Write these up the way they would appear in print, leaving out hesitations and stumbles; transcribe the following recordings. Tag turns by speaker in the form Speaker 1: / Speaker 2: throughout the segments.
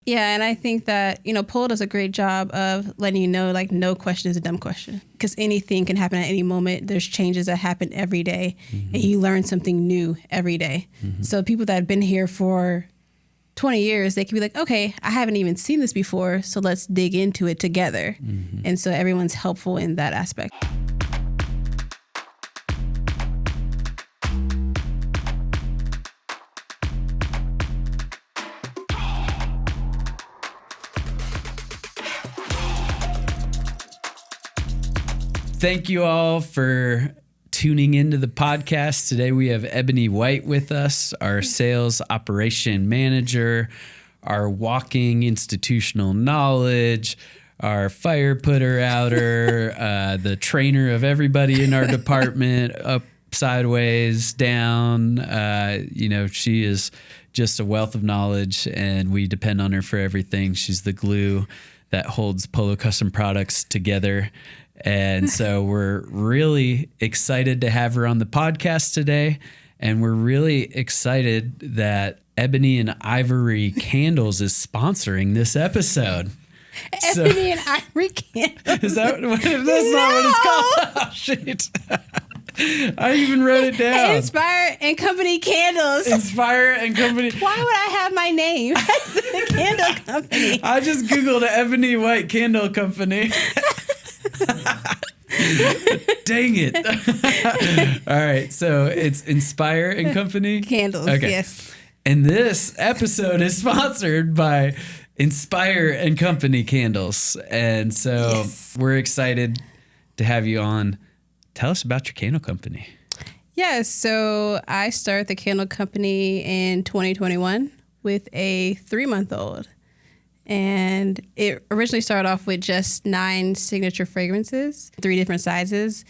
Speaker 1: Yeah, and I think that, Polo does a great job of letting you know, like, no question is a dumb question. Because anything can happen at any moment. There's changes that happen every day, and you learn something new every day. So people that have been here for 20 years, they can be like, okay, I haven't even seen this before, so let's dig into it together. And so everyone's helpful in that aspect.
Speaker 2: Thank you all for tuning into the podcast. Today we have Ebony White with us, our sales operation manager, our walking institutional knowledge, our fire putter outer, the trainer of everybody in our department, up, sideways, down. She is just a wealth of knowledge, and we depend on her for everything. She's the glue that holds Polo Custom Products together. And so we're really excited to have her on the podcast today. And we're really excited that Ebony and Ivory Candles is sponsoring this episode.
Speaker 1: Ebony and Ivory Candles.
Speaker 2: Is that what? That's not what it's called. Oh, shit. I even wrote it down.
Speaker 1: Inspire and Company Candles.
Speaker 2: Inspire and Company.
Speaker 1: Why would I have my name as the candle company?
Speaker 2: I just Googled Ebony White Candle Company. Dang it. All right. So it's Inspire and Company
Speaker 1: Candles. Okay. Yes.
Speaker 2: And this episode is sponsored by Inspire and Company Candles. And so we're excited to have you on. Tell us about your candle company.
Speaker 1: Yes. So I started the candle company in 2021 with a 3-month-old. And it originally started off with just 9 signature fragrances, 3 different sizes.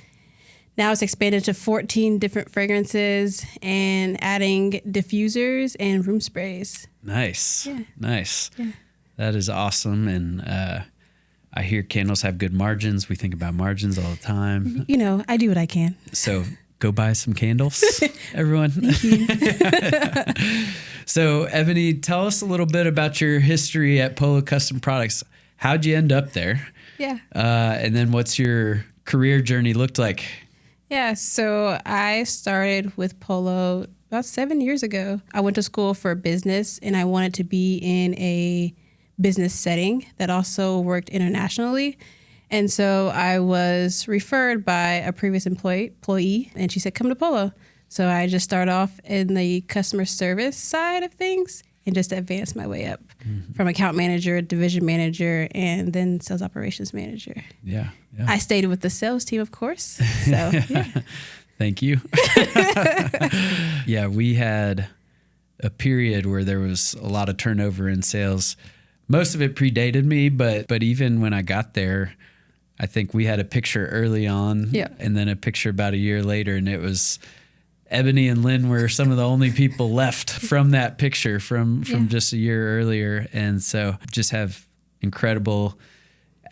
Speaker 1: Now it's expanded to 14 different fragrances and adding diffusers and room sprays.
Speaker 2: Nice. Yeah. Nice. Yeah. That is awesome. And I hear candles have good margins. We think about margins all the time.
Speaker 1: I do what I can.
Speaker 2: So go buy some candles, everyone.
Speaker 1: Thank you.
Speaker 2: So, Ebony, tell us a little bit about your history at Polo Custom Products. How'd you end up there?
Speaker 1: Yeah.
Speaker 2: And then what's your career journey looked like?
Speaker 1: Yeah, so I started with Polo about 7 years ago. I went to school for business, and I wanted to be in a business setting that also worked internationally. And so I was referred by a previous employee, and she said, come to Polo. So I just started off in the customer service side of things and just advanced my way up from account manager, division manager, and then sales operations manager.
Speaker 2: Yeah.
Speaker 1: I stayed with the sales team, of course. So, yeah.
Speaker 2: Thank you. Yeah, we had a period where there was a lot of turnover in sales. Most of it predated me, but even when I got there, I think we had a picture early on and then a picture about a year later, and it was Ebony and Lynn were some of the only people left from that picture from just a year earlier. And so just have incredible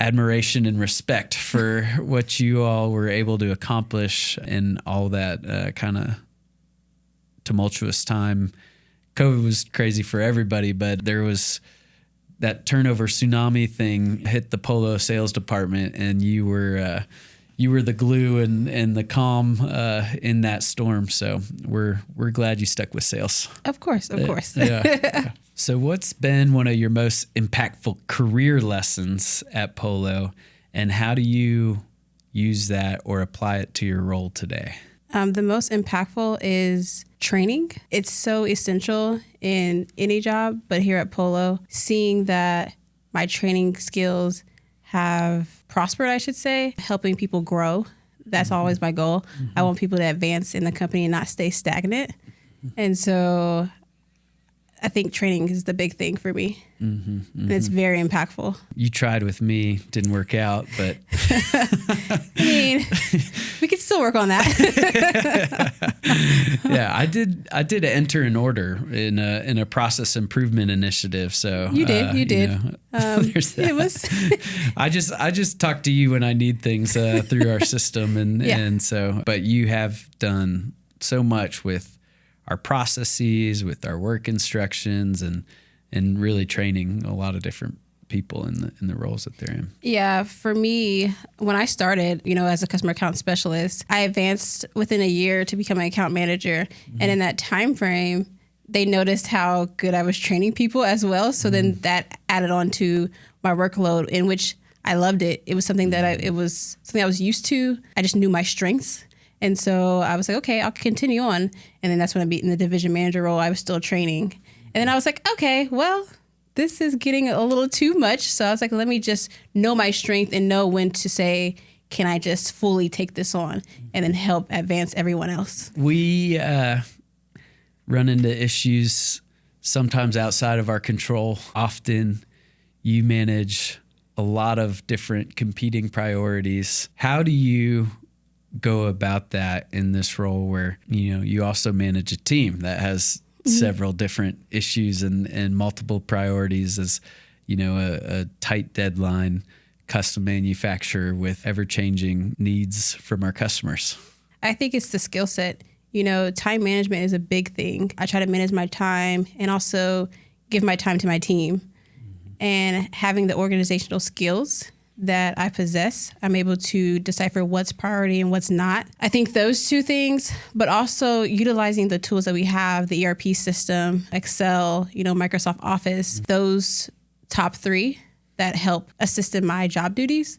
Speaker 2: admiration and respect for what you all were able to accomplish in all that kind of tumultuous time. COVID was crazy for everybody, but there was that turnover tsunami thing hit the Polo sales department, and you were the glue and the calm in that storm. So we're glad you stuck with sales.
Speaker 1: Of course.
Speaker 2: Yeah. So what's been one of your most impactful career lessons at Polo, and how do you use that or apply it to your role today?
Speaker 1: The most impactful is training. It's so essential in any job, but here at Polo, seeing that my training skills have prospered, I should say, helping people grow. That's always my goal. I want people to advance in the company and not stay stagnant. And so I think training is the big thing for me. And it's very impactful.
Speaker 2: You tried with me, didn't work out, but
Speaker 1: I mean, we could still work on that.
Speaker 2: Yeah, I did enter an order in a process improvement initiative. So
Speaker 1: you did.
Speaker 2: There's that.
Speaker 1: It was.
Speaker 2: I just talk to you when I need things through our system, and so. But you have done so much with our processes, with our work instructions, and and really training a lot of different people in the roles that they're in.
Speaker 1: Yeah, for me, when I started, as a customer account specialist, I advanced within a year to become an account manager. And in that time frame, they noticed how good I was training people as well. So then that added on to my workload, in which I loved it. It was something that I was used to. I just knew my strengths. And so I was like, okay, I'll continue on. And then that's when I beat in the division manager role. I was still training. And then I was like, okay, well, this is getting a little too much. So I was like, let me just know my strength and know when to say, can I just fully take this on and then help advance everyone else?
Speaker 2: We run into issues sometimes outside of our control. Often you manage a lot of different competing priorities. How do you go about that in this role where, you also manage a team that has several different issues and multiple priorities as, a tight deadline, custom manufacturer with ever-changing needs from our customers?
Speaker 1: I think it's the skill set. Time management is a big thing. I try to manage my time and also give my time to my team. And having the organizational skills that I possess, I'm able to decipher what's priority and what's not. I think those two things, but also utilizing the tools that we have, the ERP system, Excel, Microsoft Office, those top three that help assist in my job duties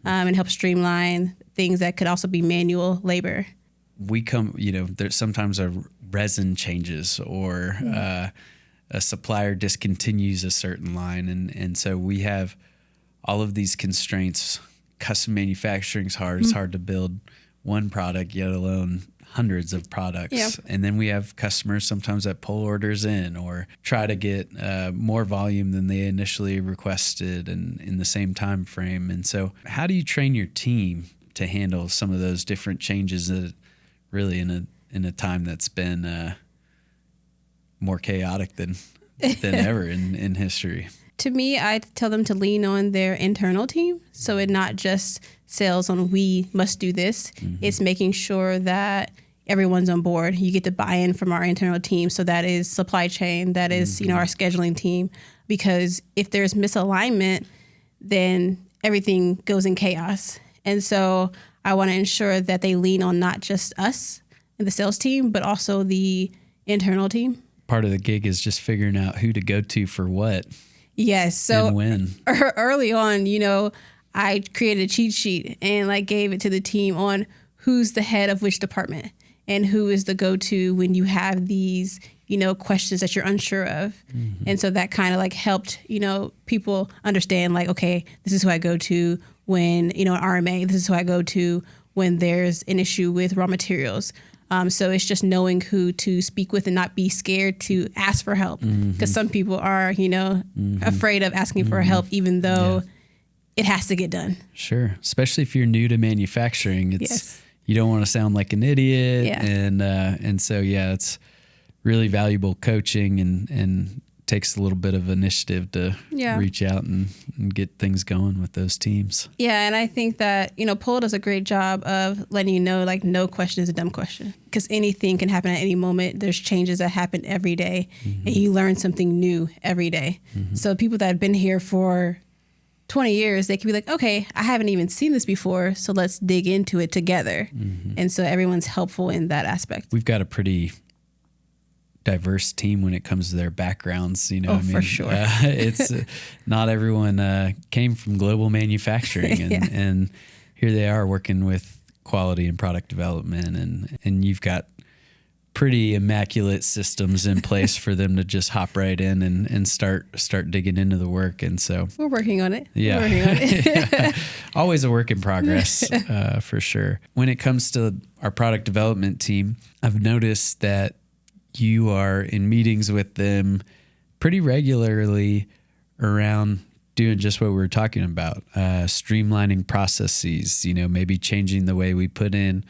Speaker 1: and help streamline things that could also be manual labor.
Speaker 2: There's sometimes a resin changes or a supplier discontinues a certain line. And so we have all of these constraints. Custom manufacturing is hard. It's hard to build one product, yet alone hundreds of products.
Speaker 1: Yeah.
Speaker 2: And then we have customers sometimes that pull orders in or try to get more volume than they initially requested and in the same time frame. And so how do you train your team to handle some of those different changes that really in a time that's been more chaotic than ever in history?
Speaker 1: To me, I tell them to lean on their internal team. So it's not just sales on we must do this. It's making sure that everyone's on board. You get the buy-in from our internal team. So that is supply chain. That is, our scheduling team. Because if there's misalignment, then everything goes in chaos. And so I want to ensure that they lean on not just us and the sales team, but also the internal team.
Speaker 2: Part of the gig is just figuring out who to go to for what.
Speaker 1: Yes. So
Speaker 2: and when.
Speaker 1: Early on, I created a cheat sheet and gave it to the team on who's the head of which department and who is the go-to when you have these, questions that you're unsure of. And so that kind of helped, people understand okay, this is who I go to when, an RMA, this is who I go to when there's an issue with raw materials. So it's just knowing who to speak with and not be scared to ask for help. Because some people are, afraid of asking for help, even though it has to get done.
Speaker 2: Sure. Especially if you're new to manufacturing. You don't want to sound like an idiot.
Speaker 1: Yeah.
Speaker 2: And so, it's really valuable coaching and takes a little bit of initiative to reach out and get things going with those teams. Yeah,
Speaker 1: and I think that, Polo does a great job of letting you know, no question is a dumb question. Because anything can happen at any moment. There's changes that happen every day, and you learn something new every day. So people that have been here for 20 years, they can be like, okay, I haven't even seen this before, so let's dig into it together. And so everyone's helpful in that aspect.
Speaker 2: We've got a pretty diverse team when it comes to their backgrounds,
Speaker 1: for sure.
Speaker 2: It's not everyone came from global manufacturing and here they are working with quality and product development and you've got pretty immaculate systems in place for them to just hop right in and start digging into the work. And so
Speaker 1: we're working on it.
Speaker 2: Yeah.
Speaker 1: We're working on it.
Speaker 2: Always a work in progress, for sure. When it comes to our product development team, I've noticed that you are in meetings with them pretty regularly around doing just what we were talking about, streamlining processes, maybe changing the way we put in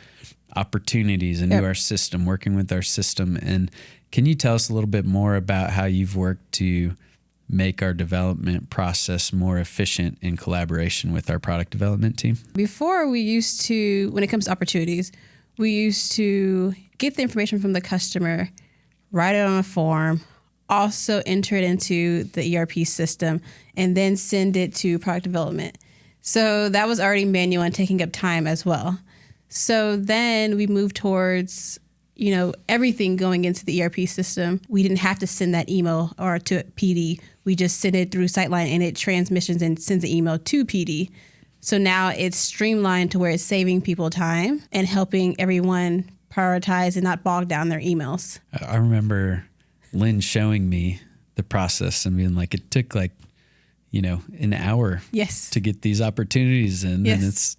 Speaker 2: opportunities into our system, working with our system. And can you tell us a little bit more about how you've worked to make our development process more efficient in collaboration with our product development team?
Speaker 1: Before we used to, when it comes to opportunities, we used to get the information from the customer, write it on a form, also enter it into the ERP system, and then send it to product development. So that was already manual and taking up time as well. So then we moved towards, everything going into the ERP system. We didn't have to send that email or to PD. We just send it through Sightline and it transmissions and sends the email to PD. So now it's streamlined to where it's saving people time and helping everyone prioritize and not bog down their emails.
Speaker 2: I remember Lynn showing me the process and being like, it took an hour
Speaker 1: Yes.
Speaker 2: to get these opportunities in.
Speaker 1: Yes.
Speaker 2: And it's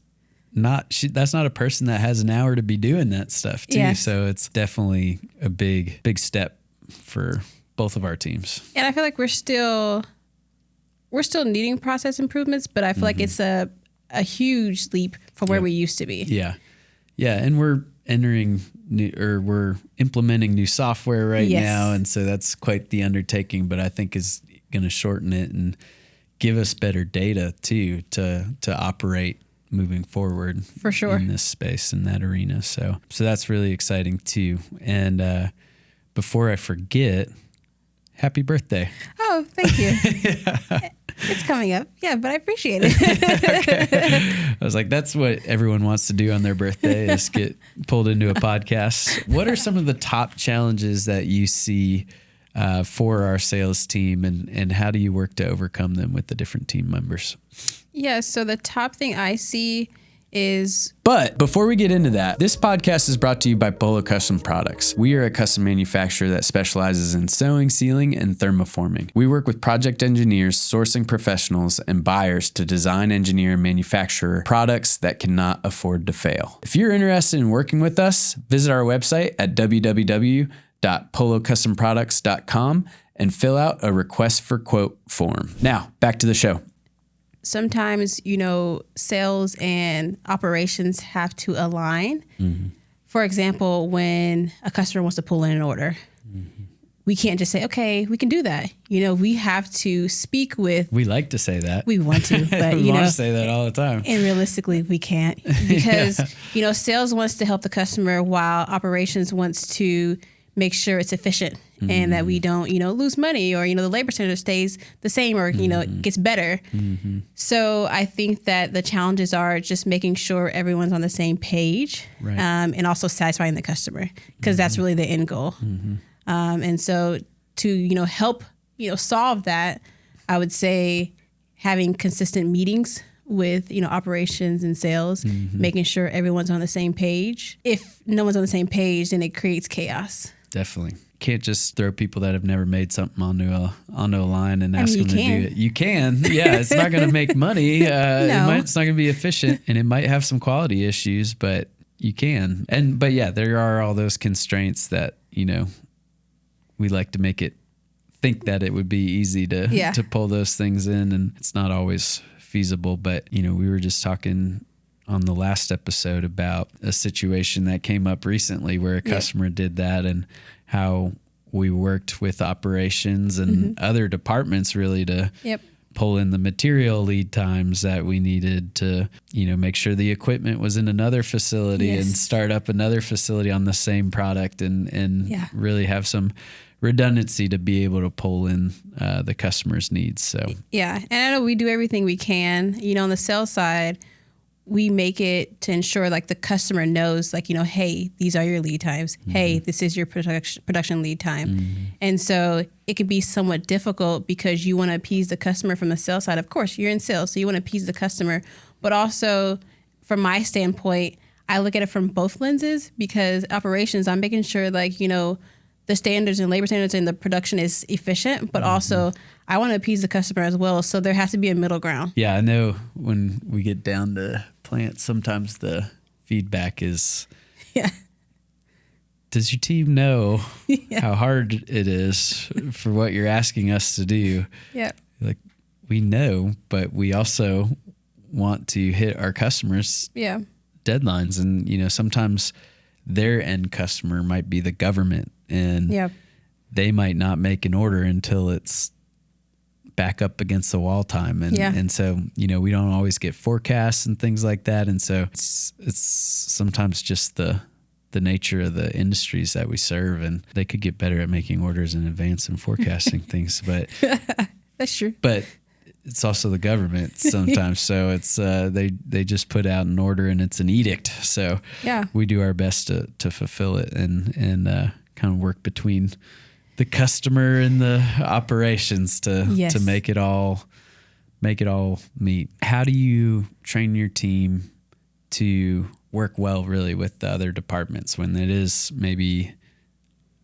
Speaker 2: that's not a person that has an hour to be doing that stuff too.
Speaker 1: Yes.
Speaker 2: So it's definitely a big step for both of our teams.
Speaker 1: And I feel like we're still needing process improvements, but I feel like it's a huge leap from where we used to be.
Speaker 2: Yeah. Yeah. And we're we're implementing new software right now. And so that's quite the undertaking, but I think is going to shorten it and give us better data too, to operate moving forward
Speaker 1: for sure
Speaker 2: in this space, in that arena. So that's really exciting too. And before I forget, happy birthday.
Speaker 1: Oh, thank you. It's coming up. Yeah, but I appreciate it.
Speaker 2: Okay. I was like, that's what everyone wants to do on their birthday is get pulled into a podcast. What are some of the top challenges that you see for our sales team, and how do you work to overcome them with the different team members?
Speaker 1: Yeah, so the top thing I see is...
Speaker 2: But before we get into that, this podcast is brought to you by Polo Custom Products. We are a custom manufacturer that specializes in sewing, sealing, and thermoforming. We work with project engineers, sourcing professionals, and buyers to design, engineer, and manufacture products that cannot afford to fail. If you're interested in working with us, visit our website at www.polocustomproducts.com and fill out a request for quote form. Now, back to the show.
Speaker 1: Sometimes, sales and operations have to align. Mm-hmm. For example, when a customer wants to pull in an order, we can't just say, okay, we can do that. We have to speak with... We
Speaker 2: like to say that.
Speaker 1: We want to, but
Speaker 2: we want to say that all the time.
Speaker 1: And realistically, we can't because, sales wants to help the customer while operations wants to make sure it's efficient and that we don't, lose money or, the labor standard stays the same or, gets better. Mm-hmm. So I think that the challenges are just making sure everyone's on the same page, right. And also satisfying the customer because that's really the end goal. Mm-hmm. And so to, help, solve that, I would say having consistent meetings with, operations and sales, making sure everyone's on the same page. If no one's on the same page, then it creates chaos.
Speaker 2: Definitely. Can't just throw people that have never made something onto a line and ask them to do it. You can. Yeah, it's not going to make money.
Speaker 1: No.
Speaker 2: It's not going to be efficient and it might have some quality issues, but you can. But yeah, there are all those constraints that, we like to make it think that it would be easy to pull those things in, and it's not always feasible. But, we were just talking on the last episode about a situation that came up recently where a customer did that and how we worked with operations and other departments really to pull in the material lead times that we needed to, make sure the equipment was in another facility and start up another facility on the same product and really have some redundancy to be able to pull in the customer's needs. So
Speaker 1: yeah, and I know we do everything we can. On the sales side, we make it to ensure like the customer knows like, hey, these are your lead times. Mm-hmm. Hey, this is your production lead time. Mm-hmm. And so it could be somewhat difficult because you want to appease the customer from the sales side. Of course, you're in sales, so you want to appease the customer. But also from my standpoint, I look at it from both lenses because operations, I'm making sure like, the standards and labor standards and the production is efficient, but also I want to appease the customer as well. So there has to be a middle ground.
Speaker 2: Yeah, I know when we get down to plants, sometimes the feedback is, does your team know how hard it is for what you're asking us to do?
Speaker 1: Yeah.
Speaker 2: Like, we know, but we also want to hit our customers' deadlines. And, sometimes their end customer might be the government and they might not make an order until it's back up against the wall time. And so, we don't always get forecasts and things like that. And so it's sometimes just the the nature of the industries that we serve, and they could get better at making orders in advance and forecasting things. But
Speaker 1: that's true.
Speaker 2: But it's also the government sometimes. So it's they just put out an order and it's an edict. So
Speaker 1: yeah,
Speaker 2: we do our best to fulfill it and kind of work between the customer and the operations to make it all meet. How do you train your team to work well really with the other departments when it is maybe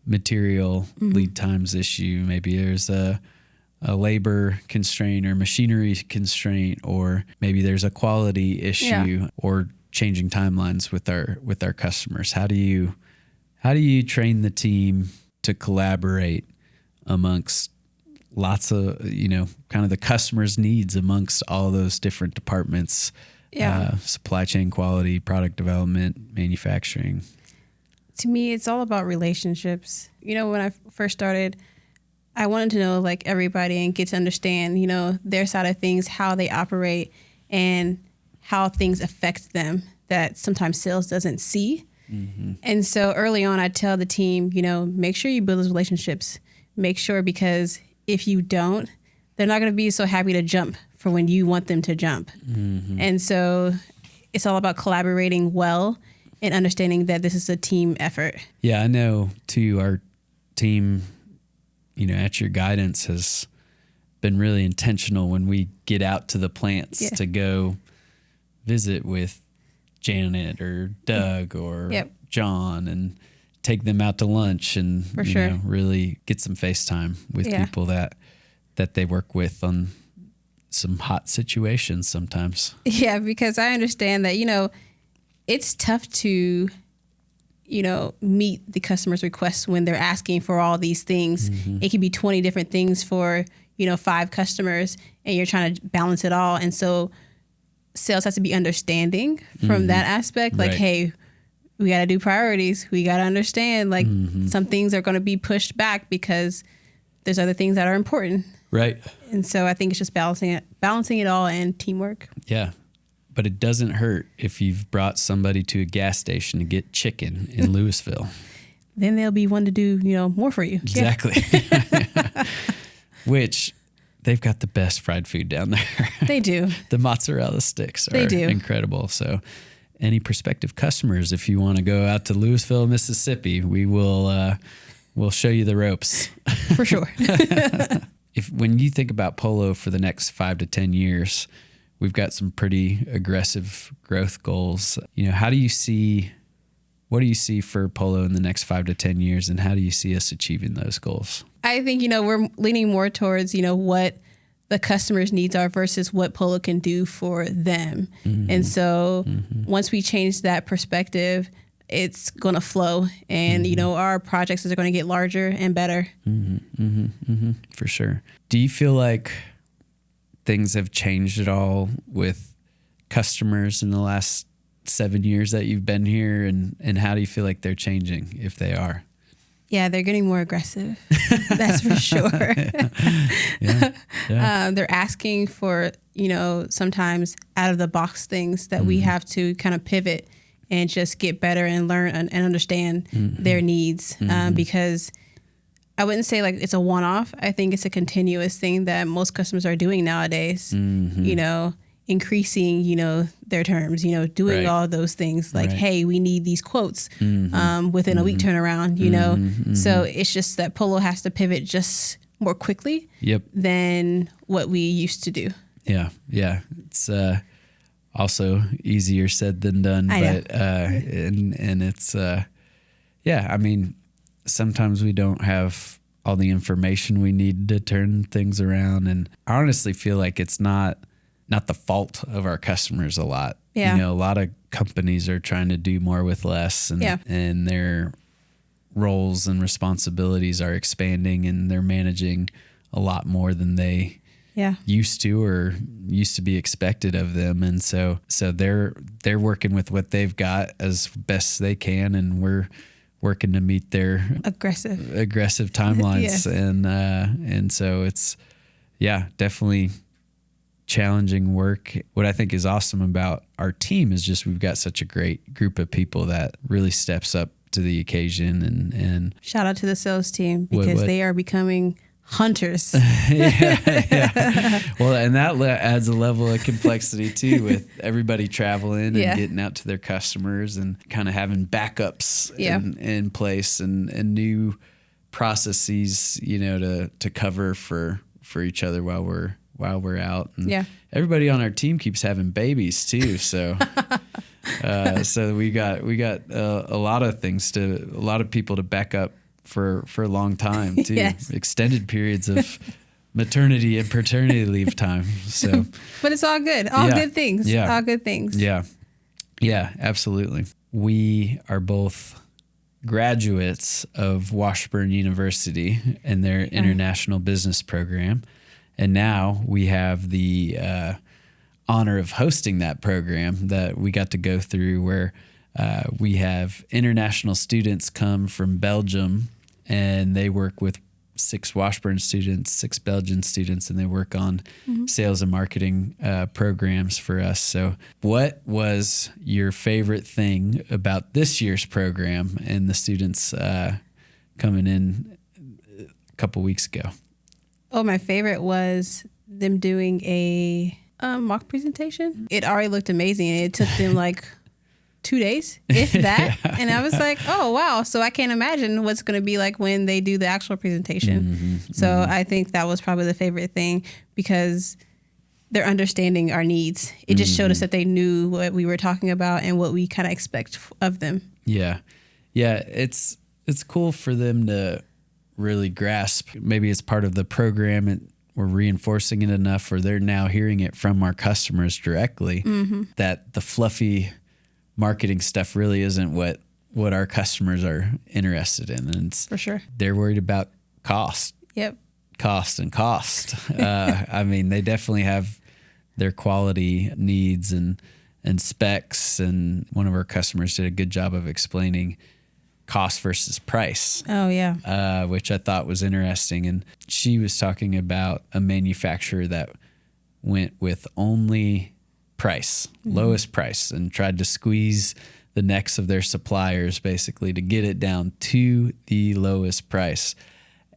Speaker 2: material lead times issue? Maybe there's a labor constraint or machinery constraint, or maybe there's a quality issue or changing timelines with our customers. How do you train the team to collaborate amongst lots of, kind of the customer's needs amongst all those different departments? Supply chain, quality, product development, manufacturing.
Speaker 1: To me, it's all about relationships. When I first started, I wanted to know like everybody and get to understand, their side of things, how they operate and how things affect them that sometimes sales doesn't see. Mm-hmm. And so early on, I tell the team, make sure you build those relationships. Make sure, because if you don't, they're not going to be so happy to jump for when you want them to jump. Mm-hmm. And so it's all about collaborating well and understanding that this is a team effort. Yeah,
Speaker 2: I know too, our team, at your guidance has been really intentional when we get out to the plants to go visit with Janet or Doug or John and take them out to lunch and really get some face time with people that they work with on some hot situations sometimes.
Speaker 1: Yeah, because I understand that, it's tough to meet the customer's requests when they're asking for all these things. Mm-hmm. It could be 20 different things for, 5 customers, and you're trying to balance it all. And so sales has to be understanding from that aspect. Like, hey, we got to do priorities. We got to understand, like, some things are going to be pushed back because there's other things that are important.
Speaker 2: Right.
Speaker 1: And so I think it's just balancing it all and teamwork.
Speaker 2: Yeah. But it doesn't hurt if you've brought somebody to a gas station to get chicken in Louisville.
Speaker 1: Then they'll be one to do, more for you.
Speaker 2: Exactly. Yeah. Which they've got the best fried food down there.
Speaker 1: They do.
Speaker 2: The mozzarella sticks are incredible. So any prospective customers, if you want to go out to Louisville, Mississippi, we will we'll show you the ropes.
Speaker 1: For sure.
Speaker 2: When you think about Polo for the next 5 to 10 years, we've got some pretty aggressive growth goals. What do you see for Polo in the next 5 to 10 years, and how do you see us achieving those goals?
Speaker 1: I think, we're leaning more towards, what the customer's needs are versus what Polo can do for them. Mm-hmm. And so once we change that perspective, it's going to flow, and, our projects are going to get larger and better.
Speaker 2: For sure. Do you feel like things have changed at all with customers in the last 7 years that you've been here, and how do you feel like they're changing, if they are?
Speaker 1: Yeah, they're getting more aggressive. That's for sure. Yeah. They're asking for, sometimes out of the box things that we have to kind of pivot and just get better and learn and understand their needs. Because I wouldn't say like it's a one-off. I think it's a continuous thing that most customers are doing nowadays, increasing, their terms, doing all those things like, hey, we need these quotes within a week turnaround, So it's just that Polo has to pivot just more quickly than what we used to do.
Speaker 2: Yeah. It's also easier said than done, but and it's I mean, sometimes we don't have all the information we need to turn things around, and I honestly feel like it's not the fault of our customers a lot. A lot of companies are trying to do more with less, and their roles and responsibilities are expanding, and they're managing a lot more than they used to or used to be expected of them. And so they're working with what they've got as best they can, and we're working to meet their aggressive timelines. And so it's definitely challenging work. What I think is awesome about our team is just we've got such a great group of people that really steps up to the occasion. And
Speaker 1: shout out to the sales team because they are becoming hunters.
Speaker 2: yeah. Well, and that adds a level of complexity too, with everybody traveling and getting out to their customers and kind of having backups in place and new processes, to cover for each other while we're out. And everybody on our team keeps having babies too. So, so we got a lot of people to back up for a long time too. Extended periods of maternity and paternity leave time. So,
Speaker 1: but it's all good. All good things. Yeah. All good things.
Speaker 2: Yeah. Yeah, absolutely. We are both graduates of Washburn University and their international business program. And now we have the honor of hosting that program that we got to go through, where we have international students come from Belgium, and they work with 6 Washburn students, 6 Belgian students, and they work on sales and marketing programs for us. So what was your favorite thing about this year's program and the students coming in a couple weeks ago?
Speaker 1: Oh, my favorite was them doing a mock presentation. It already looked amazing. It took them like 2 days, if that. And I was like, oh, wow. So I can't imagine what's going to be like when they do the actual presentation. So I think that was probably the favorite thing, because they're understanding our needs. It just showed us that they knew what we were talking about and what we kind of expect of them.
Speaker 2: Yeah. Yeah. It's cool for them to really grasp. Maybe it's part of the program and we're reinforcing it enough, or they're now hearing it from our customers directly, that the fluffy marketing stuff really isn't what our customers are interested in. And it's,
Speaker 1: for sure,
Speaker 2: they're worried about cost.
Speaker 1: Yep.
Speaker 2: Cost. I mean, they definitely have their quality needs and specs. And one of our customers did a good job of explaining cost versus price.
Speaker 1: Oh, yeah.
Speaker 2: Which I thought was interesting. And she was talking about a manufacturer that went with only price, lowest price, and tried to squeeze the necks of their suppliers basically to get it down to the lowest price.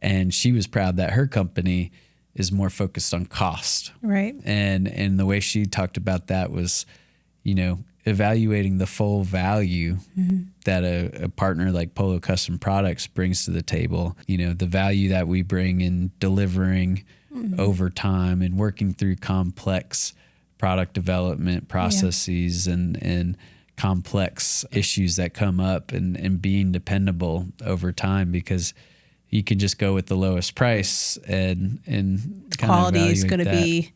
Speaker 2: And she was proud that her company is more focused on cost.
Speaker 1: Right.
Speaker 2: And the way she talked about that was, evaluating the full value that a partner like Polo Custom Products brings to the table. The value that we bring in delivering over time and working through complex product development processes and complex issues that come up, and being dependable over time, because you can just go with the lowest price and
Speaker 1: quality is going to be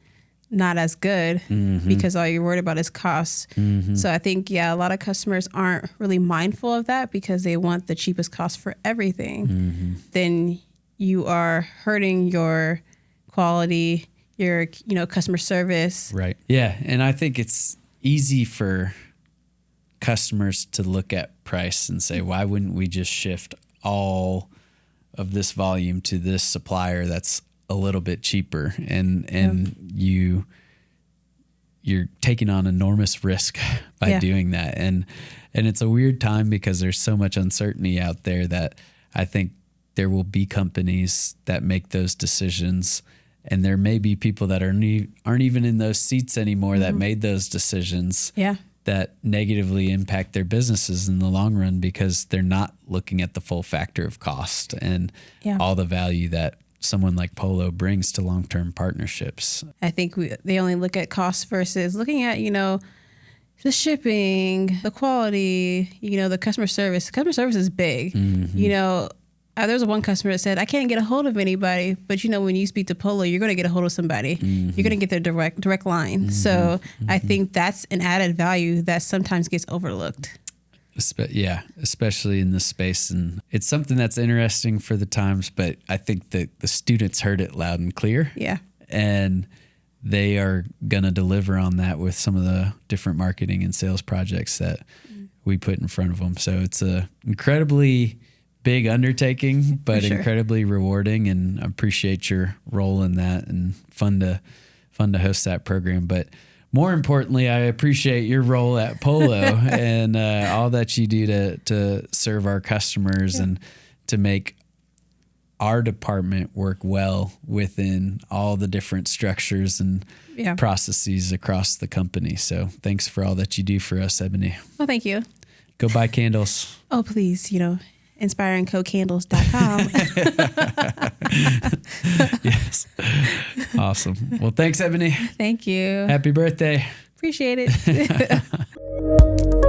Speaker 1: not as good because all you're worried about is cost. So I think, a lot of customers aren't really mindful of that because they want the cheapest cost for everything. Then you are hurting your quality, your, customer service.
Speaker 2: Right. Yeah. And I think it's easy for customers to look at price and say, why wouldn't we just shift all of this volume to this supplier that's a little bit cheaper? And you're taking on enormous risk by doing that. And it's a weird time because there's so much uncertainty out there that I think there will be companies that make those decisions. And there may be people that aren't even in those seats anymore that made those decisions that negatively impact their businesses in the long run, because they're not looking at the full factor of cost and all the value that someone like Polo brings to long-term partnerships.
Speaker 1: I think they only look at cost versus looking at, the shipping, the quality, the customer service. Customer service is big. There was one customer that said, I can't get a hold of anybody, but when you speak to Polo, you're going to get a hold of somebody. You're going to get their direct line. So I think that's an added value that sometimes gets overlooked.
Speaker 2: Yeah, especially in this space. And it's something that's interesting for the times, but I think that the students heard it loud and clear.
Speaker 1: Yeah.
Speaker 2: And they are going to deliver on that with some of the different marketing and sales projects that we put in front of them. So it's a incredibly big undertaking, but incredibly rewarding, and I appreciate your role in that, and fun to host that program. But more importantly, I appreciate your role at Polo and all that you do to serve our customers and to make our department work well within all the different structures and processes across the company. So thanks for all that you do for us, Ebony.
Speaker 1: Well, thank you.
Speaker 2: Go buy candles.
Speaker 1: Oh, please, inspiringcocandles.com.
Speaker 2: Yes. Awesome. Well, thanks, Ebony.
Speaker 1: Thank you.
Speaker 2: Happy birthday.
Speaker 1: Appreciate it.